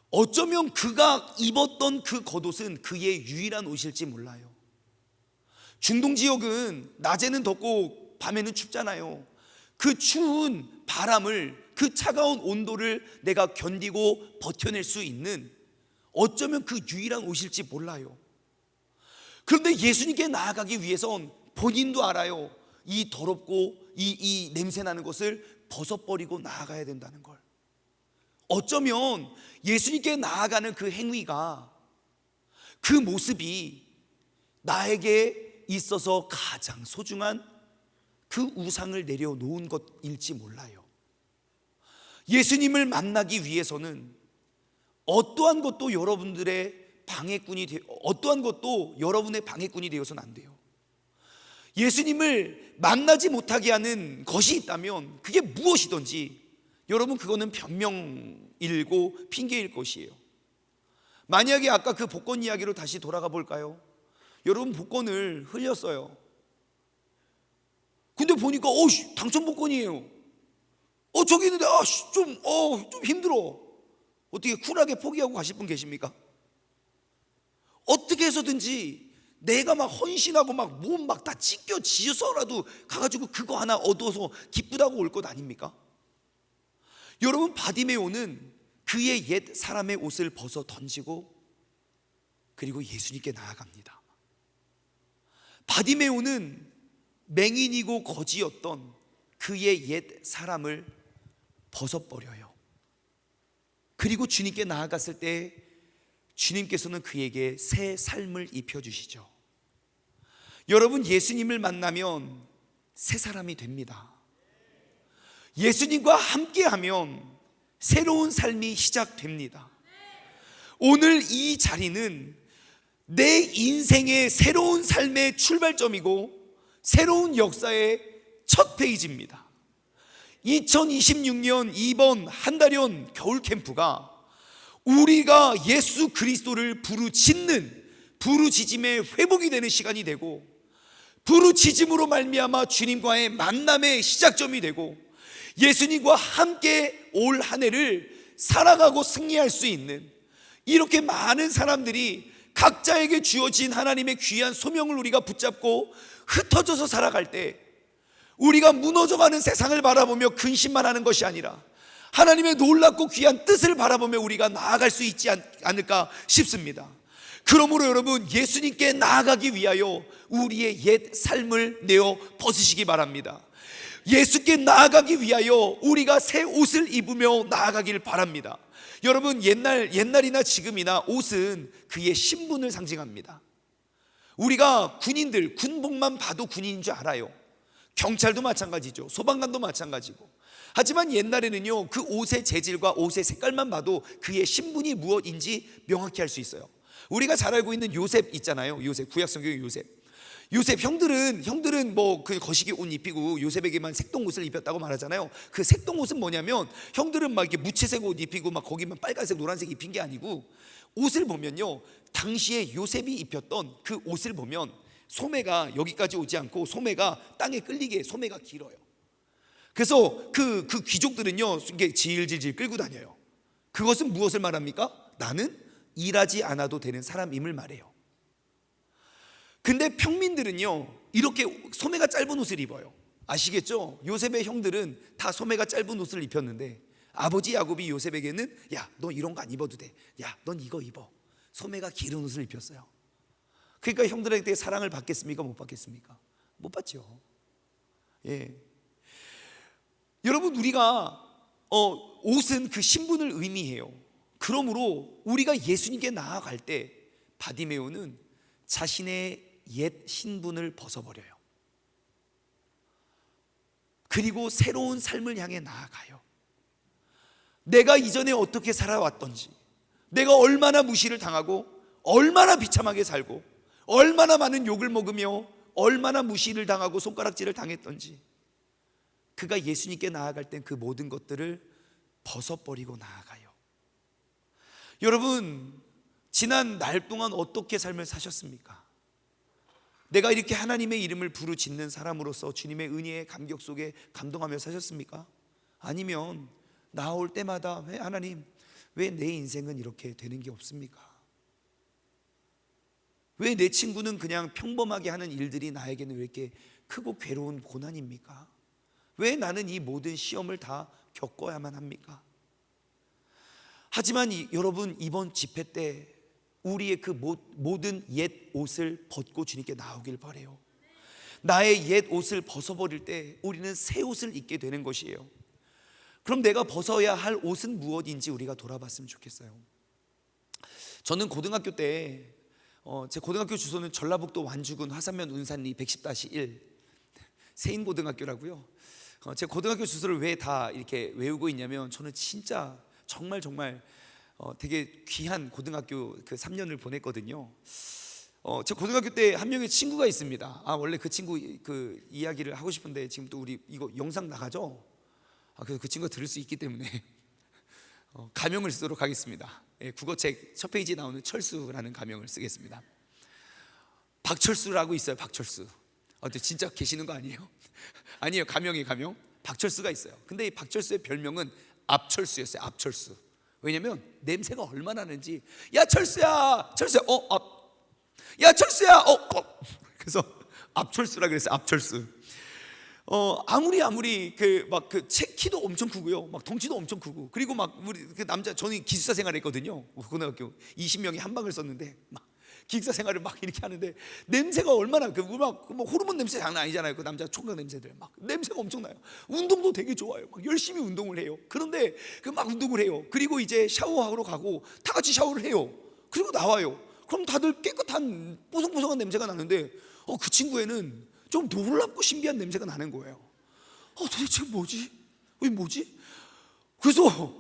어쩌면 그가 입었던 그 겉옷은 그의 유일한 옷일지 몰라요. 중동 지역은 낮에는 덥고 밤에는 춥잖아요. 그 추운 바람을, 그 차가운 온도를 내가 견디고 버텨낼 수 있는, 어쩌면 그 유일한 옷일지 몰라요. 그런데 예수님께 나아가기 위해선 본인도 알아요. 이 더럽고 이 냄새 나는 것을 벗어버리고 나아가야 된다는 걸. 어쩌면 예수님께 나아가는 그 행위가, 그 모습이 나에게 있어서 가장 소중한 그 우상을 내려놓은 것일지 몰라요. 예수님을 만나기 위해서는 어떠한 것도 여러분의 방해꾼이 되어서는 안 돼요. 예수님을 만나지 못하게 하는 것이 있다면 그게 무엇이든지 여러분 그거는 변명일고 핑계일 것이에요. 만약에 아까 그 복권 이야기로 다시 돌아가 볼까요? 여러분 복권을 흘렸어요. 근데 보니까 당첨 복권이에요. 저기 있는데 좀 힘들어. 어떻게 쿨하게 포기하고 가실 분 계십니까? 어떻게 해서든지 내가 막 헌신하고 막 몸 막 다 찢겨지어서라도 가가지고 그거 하나 얻어서 기쁘다고 올 것 아닙니까? 여러분 바디메오는 그의 옛 사람의 옷을 벗어 던지고 그리고 예수님께 나아갑니다. 바디메오는 맹인이고 거지였던 그의 옛 사람을 벗어버려요. 그리고 주님께 나아갔을 때 주님께서는 그에게 새 삶을 입혀주시죠. 여러분 예수님을 만나면 새 사람이 됩니다. 예수님과 함께하면 새로운 삶이 시작됩니다. 오늘 이 자리는 내 인생의 새로운 삶의 출발점이고 새로운 역사의 첫 페이지입니다. 2026년 이번 한달연 겨울 캠프가 우리가 예수 그리스도를 부르짖음의 회복이 되는 시간이 되고, 부르짖음으로 말미암아 주님과의 만남의 시작점이 되고, 예수님과 함께 올 한 해를 살아가고 승리할 수 있는, 이렇게 많은 사람들이 각자에게 주어진 하나님의 귀한 소명을 우리가 붙잡고 흩어져서 살아갈 때, 우리가 무너져가는 세상을 바라보며 근심만 하는 것이 아니라 하나님의 놀랍고 귀한 뜻을 바라보며 우리가 나아갈 수 있지 않을까 싶습니다. 그러므로 여러분 예수님께 나아가기 위하여 우리의 옛 삶을 내어 벗으시기 바랍니다. 예수께 나아가기 위하여 우리가 새 옷을 입으며 나아가길 바랍니다. 여러분 옛날이나 지금이나 옷은 그의 신분을 상징합니다. 우리가 군인들 군복만 봐도 군인인 줄 알아요. 경찰도 마찬가지죠. 소방관도 마찬가지고. 하지만 옛날에는요 그 옷의 재질과 옷의 색깔만 봐도 그의 신분이 무엇인지 명확히 알 수 있어요. 우리가 잘 알고 있는 요셉 있잖아요. 요셉, 구약 성경의 요셉. 요셉 형들은 뭐 그 거시기 옷 입히고 요셉에게만 색동 옷을 입혔다고 말하잖아요. 그 색동 옷은 뭐냐면 형들은 막 이렇게 무채색 옷 입히고 막 거기만 빨간색 노란색 입힌 게 아니고, 옷을 보면요 당시에 요셉이 입혔던 그 옷을 보면 소매가 여기까지 오지 않고 소매가 땅에 끌리게 소매가 길어요. 그래서 그 귀족들은요 이게 질질질 끌고 다녀요. 그것은 무엇을 말합니까? 나는 일하지 않아도 되는 사람임을 말해요. 근데 평민들은요 이렇게 소매가 짧은 옷을 입어요. 아시겠죠? 요셉의 형들은 다 소매가 짧은 옷을 입혔는데 아버지 야곱이 요셉에게는 야, 너 이런 거 안 입어도 돼. 야, 넌 이거 입어. 소매가 길은 옷을 입혔어요. 그러니까 형들에게 사랑을 받겠습니까? 못 받겠습니까? 못 받죠. 예. 여러분, 우리가 옷은 그 신분을 의미해요. 그러므로 우리가 예수님께 나아갈 때 바디메오는 자신의 옛 신분을 벗어버려요. 그리고 새로운 삶을 향해 나아가요. 내가 이전에 어떻게 살아왔던지, 내가 얼마나 무시를 당하고 얼마나 비참하게 살고 얼마나 많은 욕을 먹으며 얼마나 무시를 당하고 손가락질을 당했던지, 그가 예수님께 나아갈 땐 그 모든 것들을 벗어버리고 나아가요. 여러분, 지난 날 동안 어떻게 삶을 사셨습니까? 내가 이렇게 하나님의 이름을 부르짖는 사람으로서 주님의 은혜의 감격 속에 감동하며 사셨습니까? 아니면 나올 때마다 왜 하나님, 왜 내 인생은 이렇게 되는 게 없습니까? 왜 내 친구는 그냥 평범하게 하는 일들이 나에게는 왜 이렇게 크고 괴로운 고난입니까? 왜 나는 이 모든 시험을 다 겪어야만 합니까? 하지만 여러분, 이번 집회 때 우리의 그 모든 옛 옷을 벗고 주님께 나오길 바라요. 나의 옛 옷을 벗어버릴 때 우리는 새 옷을 입게 되는 것이에요. 그럼 내가 벗어야 할 옷은 무엇인지 우리가 돌아봤으면 좋겠어요. 저는 고등학교 때 제 고등학교 주소는 전라북도 완주군 화산면 운산리 110-1 세인고등학교라고요. 제 고등학교 주소를 왜 다 이렇게 외우고 있냐면, 저는 진짜 정말 되게 귀한 고등학교 그 3년을 보냈거든요. 제 고등학교 때 한 명의 친구가 있습니다. 원래 그 친구 그 이야기를 하고 싶은데 지금 또 우리 이거 영상 나가죠? 그래서 그 친구가 들을 수 있기 때문에 가명을 쓰도록 하겠습니다. 국어책 첫 페이지에 나오는 철수라는 가명을 쓰겠습니다. 박철수라고 있어요. 박철수. 진짜 계시는 거 아니에요? 아니에요. 가명. 박철수가 있어요. 근데 이 박철수의 별명은 앞철수였어요. 앞철수. 왜냐면 냄새가 얼마나 나는지. 야 철수야, 야 철수야, 그래서 앞철수라 그랬어요. 앞철수. 아무리 그 키도 엄청 크고요, 막 덩치도 엄청 크고, 그리고 막 우리 그 남자, 저는 기숙사 생활했거든요. 고등학교 20명이 한 방을 썼는데 막 기숙사 생활을 막 이렇게 하는데 냄새가 얼마나 막 호르몬 냄새 장난 아니잖아요. 그 남자 총각 냄새들 막 냄새가 엄청나요. 운동도 되게 좋아요. 막 열심히 운동을 해요. 그런데 그 막 운동을 해요. 그리고 이제 샤워하러 가고 다 같이 샤워를 해요. 그리고 나와요. 그럼 다들 깨끗한 뽀송뽀송한 냄새가 나는데 그 친구에는 좀 놀랍고 신비한 냄새가 나는 거예요. 도대체 뭐지? 왜 뭐지? 그래서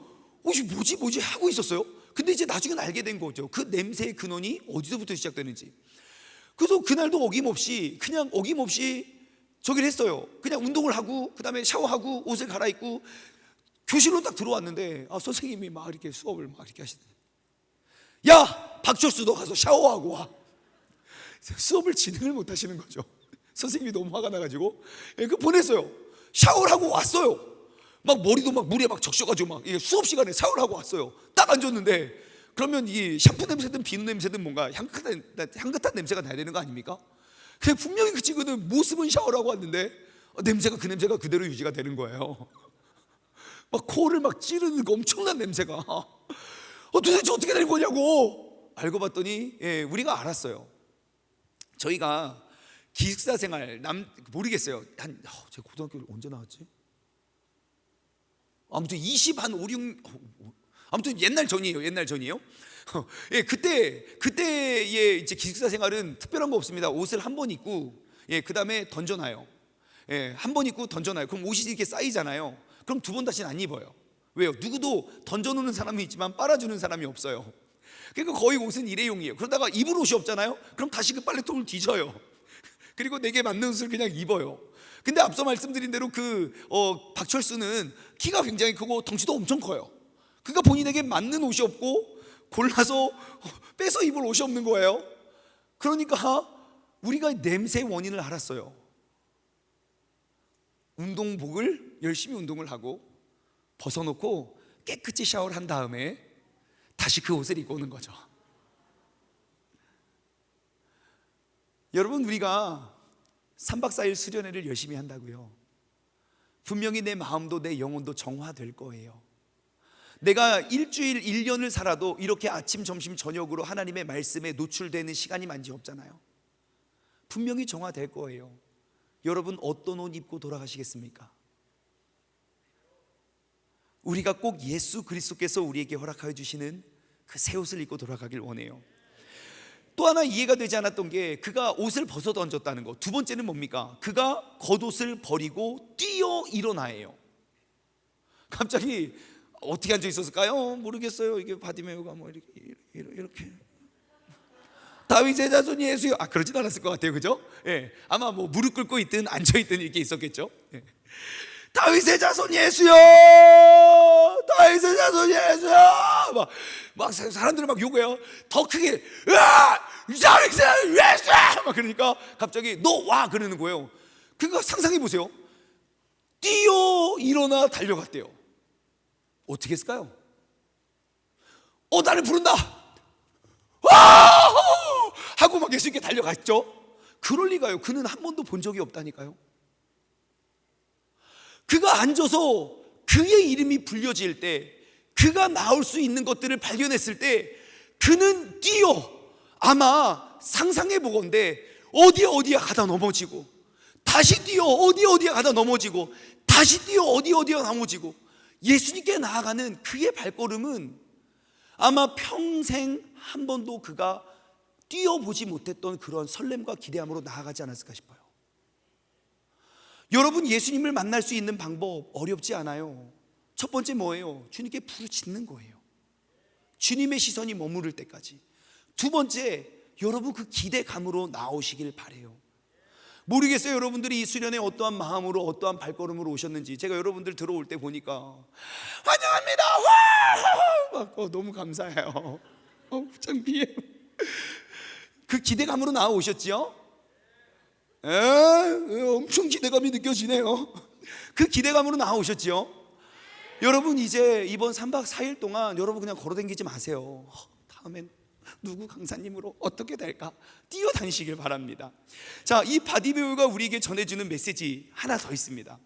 이게 뭐지 하고 있었어요. 근데 이제 나중에 알게 된 거죠. 그 냄새의 근원이 어디서부터 시작되는지. 그래서 그날도 어김없이 저기를 했어요. 그냥 운동을 하고 그 다음에 샤워하고 옷을 갈아입고 교실로 딱 들어왔는데 선생님이 막 이렇게 수업을 막 이렇게 하시더니, 야 박철수, 너 가서 샤워하고 와. 수업을 진행을 못 하시는 거죠. 선생님이 너무 화가 나가지고 그 보냈어요. 샤워를 하고 왔어요. 막 머리도 막 물에 막 적셔가지고 막 수업 시간에 샤워를 하고 왔어요. 딱 앉았는데 그러면 이 샴푸 냄새든 비누 냄새든 뭔가 향긋한 냄새가 나야 되는 거 아닙니까? 근데 분명히 그 친구는 모습은 샤워를 하고 왔는데 그 냄새가 그대로 유지가 되는 거예요. 막 코를 막 찌르는 그 엄청난 냄새가. 도대체 어떻게 된 거냐고 알고 봤더니 우리가 알았어요. 저희가 기숙사 생활 모르겠어요. 제가 고등학교를 언제 나왔지? 아무튼 5, 6 아무튼 옛날 전이에요. 그때의 이제 기숙사 생활은 특별한 거 없습니다. 옷을 한 번 입고 그 다음에 던져놔요. 한 번 입고 던져놔요. 그럼 옷이 이렇게 쌓이잖아요. 그럼 두 번 다시는 안 입어요. 왜요? 누구도 던져놓는 사람이 있지만 빨아주는 사람이 없어요. 그러니까 거의 옷은 일회용이에요. 그러다가 입을 옷이 없잖아요. 그럼 다시 그 빨래통을 뒤져요. 그리고 내게 맞는 옷을 그냥 입어요. 근데 앞서 말씀드린 대로 박철수는 키가 굉장히 크고 덩치도 엄청 커요. 그러니까 본인에게 맞는 옷이 없고 골라서 빼서 입을 옷이 없는 거예요. 그러니까 우리가 냄새의 원인을 알았어요. 운동복을 열심히 운동을 하고 벗어놓고 깨끗이 샤워를 한 다음에 다시 그 옷을 입고 오는 거죠. 여러분, 우리가 3박 4일 수련회를 열심히 한다고요. 분명히 내 마음도 내 영혼도 정화될 거예요. 내가 일주일 1년을 살아도 이렇게 아침 점심 저녁으로 하나님의 말씀에 노출되는 시간이 많지 없잖아요. 분명히 정화될 거예요. 여러분, 어떤 옷 입고 돌아가시겠습니까? 우리가 꼭 예수 그리스도께서 우리에게 허락하여 주시는 그 새 옷을 입고 돌아가길 원해요. 또 하나 이해가 되지 않았던 게 그가 옷을 벗어 던졌다는 거. 두 번째는 뭡니까? 그가 겉옷을 버리고 뛰어 일어나예요. 갑자기 어떻게 앉아 있었을까요? 모르겠어요. 이게 바디메오가 뭐 이렇게 다윗의 자손 예수요. 그러진 않았을 것 같아요, 그죠? 예, 아마 뭐 무릎 꿇고 있든 앉아 있든 이렇게 있었겠죠. 예. 다윗의 자손 예수요, 다윗의 자손 예수요. 막 사람들은 막 요구해요. 더 크게, 다윗의 자손 예수. 막 그러니까 갑자기 너 와 그러는 거예요. 그러니까 상상해 보세요. 뛰어 일어나 달려갔대요. 어떻게 했을까요? 나를 부른다. 하고 막 예수님께 달려갔죠. 그럴 리가요. 그는 한 번도 본 적이 없다니까요. 그가 앉아서 그의 이름이 불려질 때, 그가 나올 수 있는 것들을 발견했을 때 그는 뛰어, 아마 상상해 보건대 어디야 가다 넘어지고, 다시 뛰어 어디야 가다 넘어지고, 다시 뛰어 어디야 넘어지고, 예수님께 나아가는 그의 발걸음은 아마 평생 한 번도 그가 뛰어보지 못했던 그런 설렘과 기대함으로 나아가지 않았을까 싶어요. 여러분, 예수님을 만날 수 있는 방법 어렵지 않아요. 첫 번째 뭐예요? 주님께 부르짖는 거예요. 주님의 시선이 머무를 때까지. 두 번째, 여러분 그 기대감으로 나오시길 바래요. 모르겠어요, 여러분들이 이 수련회 어떠한 마음으로 어떠한 발걸음으로 오셨는지. 제가 여러분들 들어올 때 보니까 환영합니다, 와! 너무 감사해요. 창피해요. 그 기대감으로 나오셨지요? 엄청 기대감이 느껴지네요. 그 기대감으로 나오셨지요? 여러분, 이제 이번 3박 4일 동안 여러분 그냥 걸어다니지 마세요. 다음엔 누구 강사님으로 어떻게 될까 뛰어다니시길 바랍니다. 자, 이 바디메오가 우리에게 전해주는 메시지 하나 더 있습니다.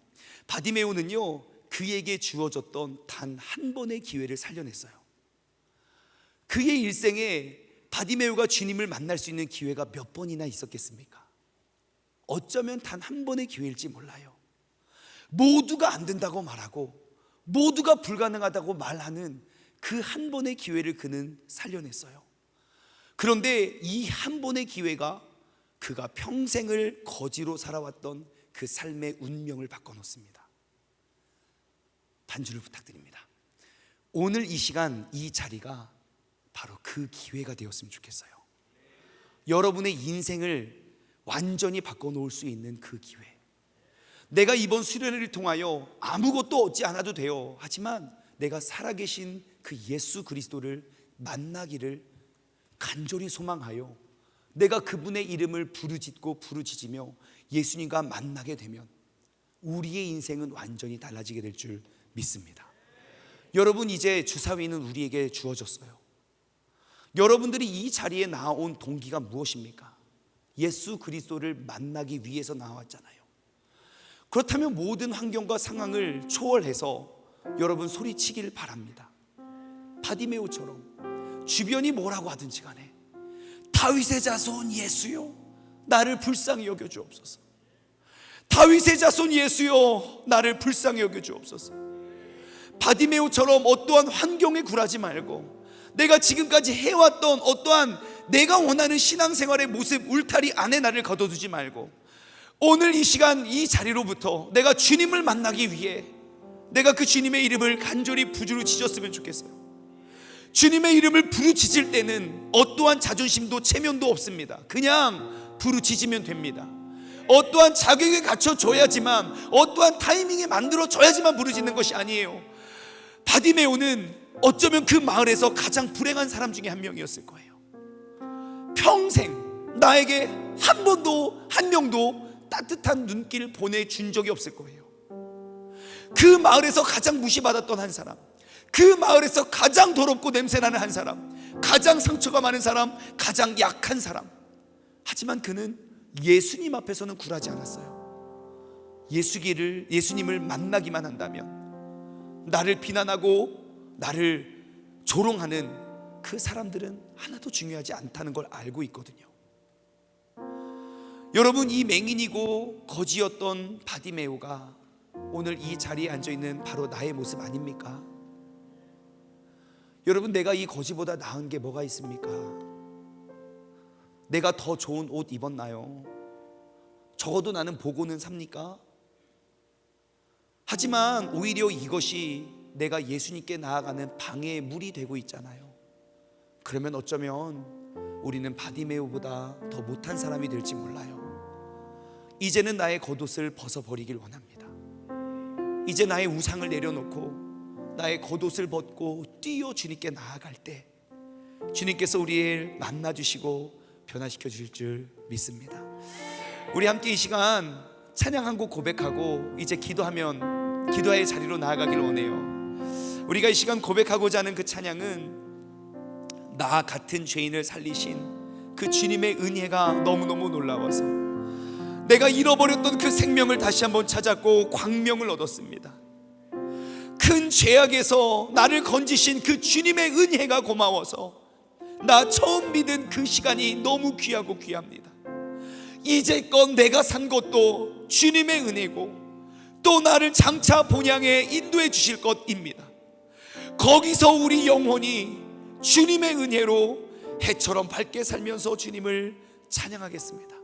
바디메오는요, 그에게 주어졌던 단 한 번의 기회를 살려냈어요. 그의 일생에 바디메오가 주님을 만날 수 있는 기회가 몇 번이나 있었겠습니까? 어쩌면 단 한 번의 기회일지 몰라요. 모두가 안 된다고 말하고 모두가 불가능하다고 말하는 그 한 번의 기회를 그는 살려냈어요. 그런데 이 한 번의 기회가 그가 평생을 거지로 살아왔던 그 삶의 운명을 바꿔놓습니다. 반주를 부탁드립니다. 오늘 이 시간, 이 자리가 바로 그 기회가 되었으면 좋겠어요. 여러분의 인생을 완전히 바꿔놓을 수 있는 그 기회. 내가 이번 수련회를 통하여 아무것도 얻지 않아도 돼요. 하지만 내가 살아계신 그 예수 그리스도를 만나기를 간절히 소망하여 내가 그분의 이름을 부르짖으며 예수님과 만나게 되면 우리의 인생은 완전히 달라지게 될 줄 믿습니다. 여러분, 이제 주사위는 우리에게 주어졌어요. 여러분들이 이 자리에 나온 동기가 무엇입니까? 예수 그리스도를 만나기 위해서 나왔잖아요. 그렇다면 모든 환경과 상황을 초월해서 여러분 소리치길 바랍니다. 바디메오처럼 주변이 뭐라고 하든지 간에 다윗의 자손 예수요, 나를 불쌍히 여겨 주옵소서. 다윗의 자손 예수요, 나를 불쌍히 여겨 주옵소서. 바디메오처럼 어떠한 환경에 굴하지 말고 내가 지금까지 해왔던 어떠한 내가 원하는 신앙생활의 모습 울타리 안에 나를 가둬두지 말고 오늘 이 시간 이 자리로부터 내가 주님을 만나기 위해 내가 그 주님의 이름을 간절히 부르짖었으면 좋겠어요. 주님의 이름을 부르짖을 때는 어떠한 자존심도 체면도 없습니다. 그냥 부르짖으면 됩니다. 어떠한 자격에 갖춰줘야지만, 어떠한 타이밍에 만들어져야지만 부르짖는 것이 아니에요. 바디메오는 어쩌면 그 마을에서 가장 불행한 사람 중에 한 명이었을 거예요. 평생 나에게 한 번도 한 명도 따뜻한 눈길을 보내준 적이 없을 거예요. 그 마을에서 가장 무시받았던 한 사람, 그 마을에서 가장 더럽고 냄새나는 한 사람, 가장 상처가 많은 사람, 가장 약한 사람. 하지만 그는 예수님 앞에서는 굴하지 않았어요. 예수님을 만나기만 한다면 나를 비난하고 나를 조롱하는 그 사람들은 하나도 중요하지 않다는 걸 알고 있거든요. 여러분, 이 맹인이고 거지였던 바디메오가 오늘 이 자리에 앉아있는 바로 나의 모습 아닙니까? 여러분, 내가 이 거지보다 나은 게 뭐가 있습니까? 내가 더 좋은 옷 입었나요? 적어도 나는 보고는 삽니까? 하지만 오히려 이것이 내가 예수님께 나아가는 방해의 물이 되고 있잖아요. 그러면 어쩌면 우리는 바디메오보다 더 못한 사람이 될지 몰라요. 이제는 나의 겉옷을 벗어버리길 원합니다. 이제 나의 우상을 내려놓고 나의 겉옷을 벗고 뛰어 주님께 나아갈 때 주님께서 우리를 만나주시고 변화시켜 주실 줄 믿습니다. 우리 함께 이 시간 찬양 한 곡 고백하고 이제 기도의 자리로 나아가길 원해요. 우리가 이 시간 고백하고자 하는 그 찬양은 나 같은 죄인을 살리신 그 주님의 은혜가 너무너무 놀라워서 내가 잃어버렸던 그 생명을 다시 한번 찾았고 광명을 얻었습니다. 큰 죄악에서 나를 건지신 그 주님의 은혜가 고마워서 나 처음 믿은 그 시간이 너무 귀하고 귀합니다. 이제껏 내가 산 것도 주님의 은혜고 또 나를 장차 본향에 인도해 주실 것입니다. 거기서 우리 영혼이 주님의 은혜로 해처럼 밝게 살면서 주님을 찬양하겠습니다.